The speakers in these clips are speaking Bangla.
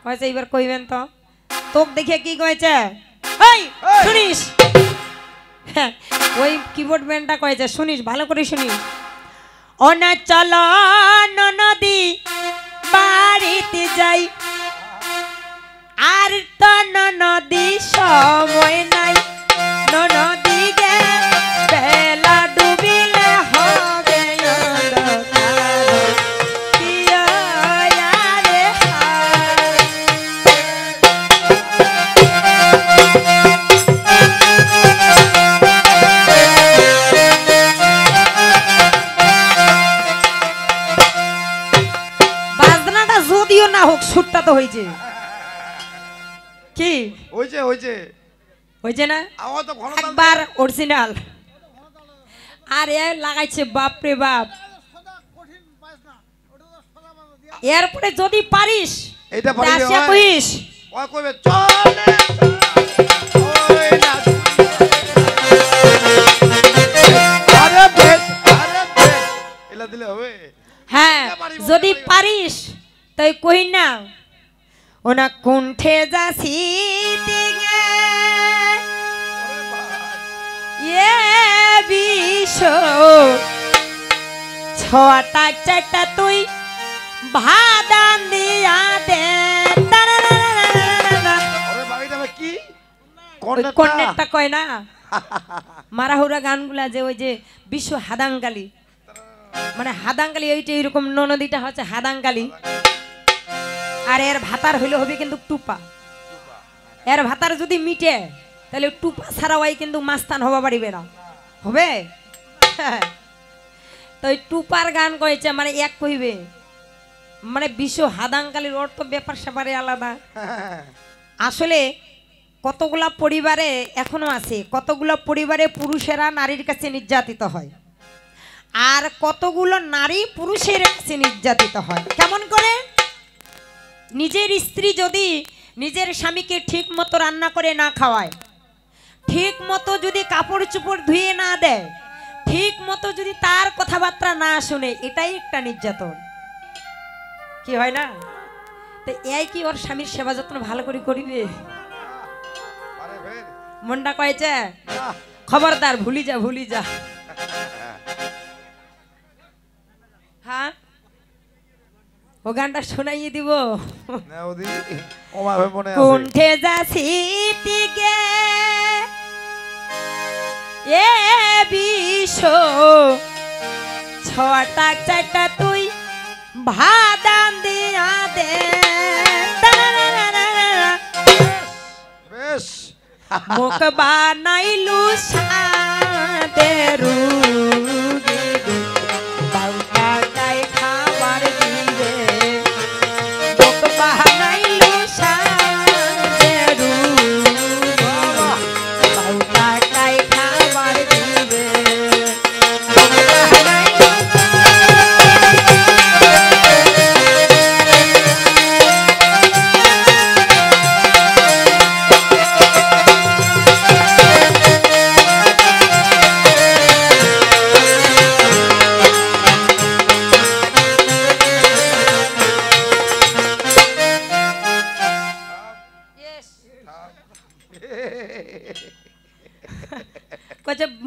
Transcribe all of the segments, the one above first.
কইছে এবার কইবেন তো তোক দেখে কি কইছে এই শুনিস ওই কিবোর্ড ম্যানটা কইছে শুনিস ভালো করে শুনিস ওনা চলো ননদি বাড়িতে যাই আর তো ননদি সময় নাই ননদি গে বেলা ডুবিলে হবে বাজনাটা যদিও না হোক সুরটা তো হয়েছে কি হইছে হইছে হইছে না আওয়াজ তো ঘন একবার অরিজিনাল আর এ লাগাইছে বাপ রে বাপ এরপরে যদি পারিস এটা পারিস আসিয়া কইস ওই কইবে চলে ওই না আরে বেশ এলা দিলে হবে হ্যাঁ যদি পারিস তাই কই না ওনা কুণ্ঠে যাসি দিগে এ বিশ ছটা চারটা তুই ভাদান দিয়া দে ওরে বাড়িটা কি কন্নেরটা কয় না মারাহুরা গানগুলা যে ওই যে বিশ্ব হাদাঙ্গালি মানে হাদাঙ্গালি ওইটা এরকম ননদীটা হচ্ছে হাদাঙ্গালি আর এর ভাতার হইলে হবে কিন্তু টুপা এর ভাতার যদি মিটে তাহলে টুপা ছাড়াওয়াই কিন্তু মাস্তান হওয়া পারিবে না হবে তো ওই টুপার গান কয়েছে মানে এক কইবে মানে বিশ্ব হাদাঙ্গালির অর্থ ব্যাপার স্যাপারে আলাদা আসলে কতগুলা পরিবারে এখনো আছে কতগুলো পরিবারে পুরুষেরা নারীর কাছে নির্যাতিত হয় আর কতগুলো নারী পুরুষের কাছে নির্যাতিত হয় কেমন করে নিজের স্ত্রী যদি নিজের স্বামীকে ঠিক মতো রান্না করে না খাওয়ায় ঠিক মতো যদি কাপড় চোপড় ধুয়ে না দেয় ঠিক মতো যদি তার কথাবার্তা না শুনে এটাই একটা নির্যাতন কি হয় না তো এই কি ওর স্বামীর সেবা যত্ন ভালো করে করিবে মনটা কয়েছে খবরদার ভুলি যা হ্যাঁ ও গানটা শোনাইয়ে দিব কুণ্ঠে যাসি দিগে এ বিশ ছটা চারটা তুই ভাদান দিয়া দে বেশ মুখ বানাইলু সাদেরু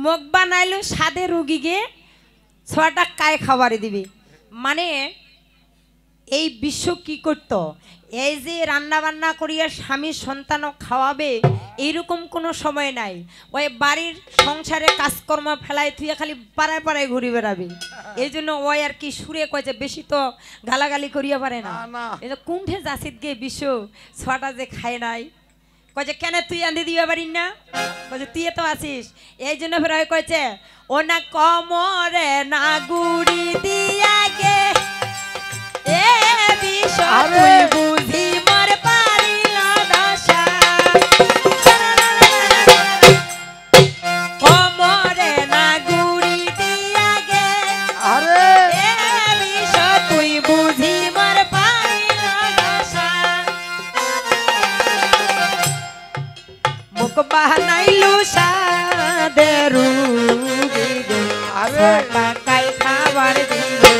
মুখ বানাইলো সাদে রোগীকে ছটা কায় খাবারে দিবি মানে এই বিশ্ব কি করত এই যে রান্না বান্না করিয়া স্বামী সন্তান খাওয়াবে এইরকম কোনো সময় নাই ওই বাড়ির সংসারে কাজকর্ম ফেলায় থুয়ে খালি পাড়ায় পাড়ায় ঘুরে বেড়াবি এই জন্য ওই আর কি সুরে কয়েছে বেশি তো গালাগালি করিয়া পারে না এই যে কুণ্ঠে যাসিত গে বিশ্ব ছটা যে খায় নাই কয়েছে কেন তুই আন্ধি দিবা পারিস না কয়েছে তুই তো আসিস এই জন্য ফের কয়েছে ও না কমরে না গুড়ি দিয়া গে এ বিশ্ব তুই বুঝি মর পারিল দশা কমরে না গুড়ি দিয়া গে আরে এ বিশ্ব তুই বুঝি মর পারিল দশা মুখ বানাইলু সাদেরু আরে কাই খাবার দিবে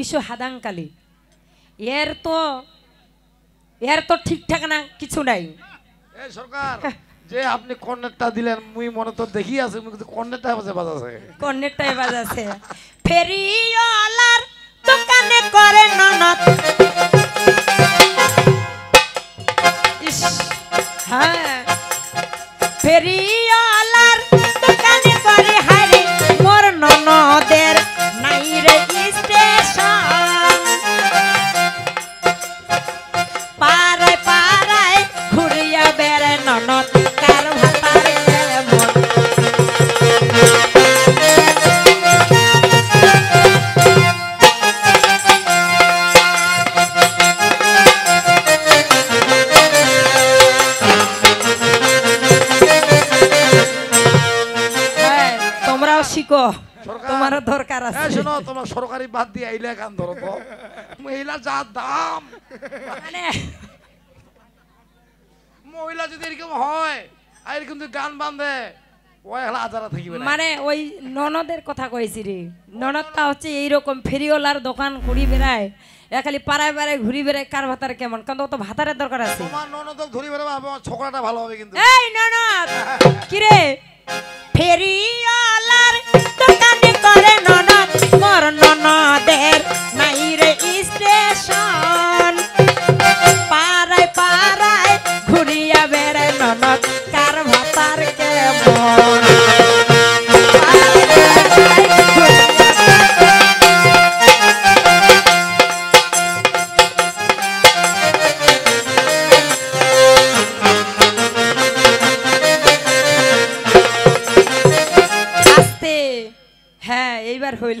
অবশ্য হাদাংকালি এর তো ঠিকঠাক না কিছু নাই। এই সরকার যে আপনি কর্নেরটা দিলেন মুই মনে তো দেখি আছে মুই কিন্তু কর্নেরটা বাজাছে কর্নেরটাই বাজাছে। ফেরিওয়ালার দোকানে করে ননদ, ইস, হ্যাঁ ফেরিওয়ালার দোকানে করে হারে মোর ননদের নাই রে স্টেশন। পাড়ায় পাড়ায় ঘুরিয়া বেড়ে ননদ কার ভাতার কেমন। হ্যাঁ, তোমরাও শিখো, সরকার। তোমারও দরকার এই আছে। শোনো তোমার সরকারি বাদ দিয়ে আইলে গান ধরো তো মহিলা যা দাম মানে মহিলা যদি এরকম হয় আর কিন্তু গান বান্ধে ওই হলা আজারা থাকিবে না মানে ওই ননদের কথা কইছি রে। ননদটা হচ্ছে এইরকম ফেরিওয়ালার দোকান ঘুরি বেড়ায়, এ খালি পাড়ায় পাড়ায় ঘুরি বেড়ায় কার ভাতার কেমন, কারণ ও তো ভাতারের দরকার আছে। তোমার ননদক ধরি বেড়াবে আমার ছোকরাটা ভালো হবে কিন্তু এই ননদ কিরে, ফেরিওয়ালার দোকানে করে ননদ মোর ননদের নাই রে স্টেশন। পাড়ায় পাড়ায় ঘুরিয়া বেড়ায় ননদ কার ভাতার কেমন। আস্তে, হ্যাঁ এইবার হইল।